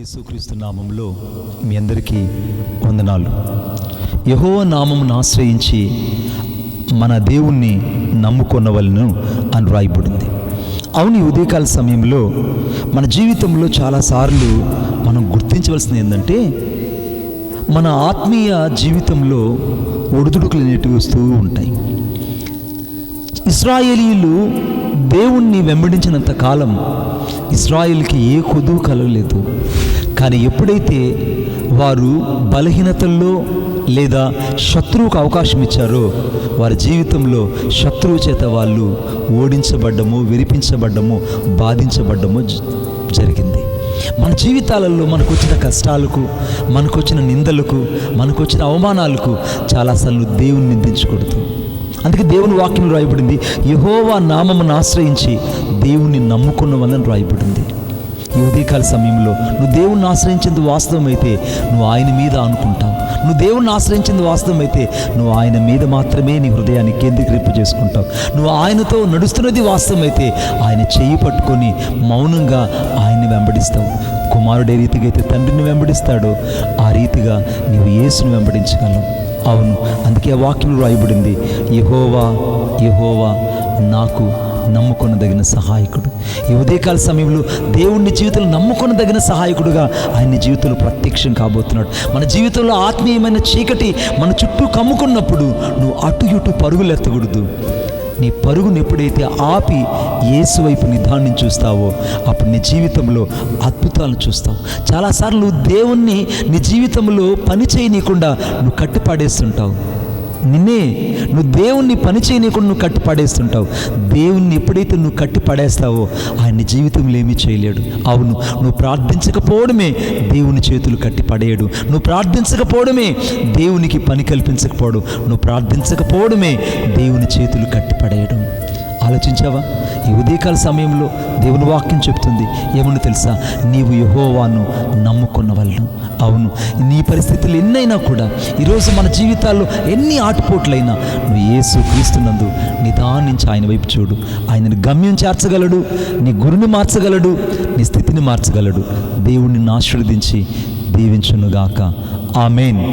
యేసుక్రీస్తు నామంలో మీ అందరికీ వందనాలు. యెహోవా నామమును ఆశ్రయించి మన దేవుణ్ణి నమ్ముకున్న వాళ్ళను అని రాయబడింది. అవును, ఈ ఉదయకాల సమయంలో మన జీవితంలో చాలాసార్లు మనం గుర్తించవలసింది ఏంటంటే, మన ఆత్మీయ జీవితంలో ఒడిదుడుకులు అనేటివి వస్తూ ఉంటాయి. ఇశ్రాయేలీయులు దేవుణ్ణి వెంబడించినంత కాలం ఇశ్రాయేల్కి ఏ కొదువు కలగలేదు. కానీ ఎప్పుడైతే వారు బలహీనతల్లో లేదా శత్రువుకు అవకాశం ఇచ్చారో, వారి జీవితంలో శత్రువు చేత వాళ్ళు ఓడించబడ్డము, విరిపించబడ్డము, బాధించబడ్డము జరిగింది. మన జీవితాలలో మనకు వచ్చిన కష్టాలకు, మనకు వచ్చిన నిందలకు, మనకు వచ్చిన అవమానాలకు చాలాసార్లు దేవుని నిందించకూడదు. అందుకే దేవుని వాక్యం రాయబడింది, యెహోవా నామమును ఆశ్రయించి దేవుణ్ణి నమ్ముకున్న వాళ్ళని రాయబడింది. ఈ ఉదయకాల సమయంలో నువ్వు దేవుణ్ణి ఆశ్రయించింది వాస్తవమైతే నువ్వు ఆయన మీద అనుకుంటావు. నువ్వు దేవుణ్ణి ఆశ్రయించింది వాస్తవమైతే నువ్వు ఆయన మీద మాత్రమే నీ హృదయాన్ని కేంద్రీకరింప చేసుకుంటావు. నువ్వు ఆయనతో నడుస్తున్నది వాస్తవమైతే ఆయన చెయ్యి పట్టుకొని మౌనంగా ఆయన్ని వెంబడిస్తావు. కుమారుడు ఏ రీతిగా అయితే తండ్రిని వెంబడిస్తాడో ఆ రీతిగా నీవు యేసుని వెంబడించగలవు. అవును, అందుకే ఆ వాక్యం రాయబడింది, యెహోవా యెహోవా నాకు నమ్ముకొనదగిన సహాయకుడు. ఈ ఉదయకాల సమయంలో దేవుణ్ణి జీవితంలో నమ్ముకొనదగిన సహాయకుడుగా ఆయన జీవితంలో ప్రత్యక్షం కాబోతున్నాడు. మన జీవితంలో ఆత్మీయమైన చీకటి మన చుట్టూ కమ్ముకున్నప్పుడు నువ్వు అటు ఇటు పరుగులు ఎత్తకూడదు. నీ పరుగును ఎప్పుడైతే ఆపి యేసు వైపు నిదానం చూస్తావో అప్పుడు నీ జీవితంలో అద్భుతాలను చూస్తావు. చాలాసార్లు నువ్వు దేవుణ్ణి నీ జీవితంలో పని చేయనీయకుండా నువ్వు కట్టిపాడేస్తుంటావు. నువ్వు దేవుణ్ణి పని చేయనీయకుండా నువ్వు కట్టిపడేస్తుంటావు. దేవుణ్ణి ఎప్పుడైతే నువ్వు కట్టిపడేస్తావో ఆయన జీవితంలో ఏమీ చేయలేడు. అవును, నువ్వు ప్రార్థించకపోవడమే దేవుని చేతులు కట్టిపడేయడు. నువ్వు ప్రార్థించకపోవడమే దేవునికి పని కల్పించకపోవడం. నువ్వు ప్రార్థించకపోవడమే దేవుని చేతులు కట్టిపడేయడం. ఆలోచించావా? ఈ ఉదయకాల సమయంలో దేవుని వాక్యం చెప్తుంది ఏమన్నా తెలుసా? నీవు యెహోవాను నమ్ముకున్న వాళ్ళను. అవును, నీ పరిస్థితులు ఎన్నైనా కూడా, ఈరోజు మన జీవితాల్లో ఎన్ని ఆటుపోట్లైనా నువ్వు యేసు క్రీస్తునందు నిదానించి ఆయన వైపు చూడు. ఆయనని గమ్యం చేర్చగలడు, నీ గురిని మార్చగలడు, నీ స్థితిని మార్చగలడు. దేవుణ్ణి ఆశీర్వదించి దీవించునుగాక. ఆమేన్.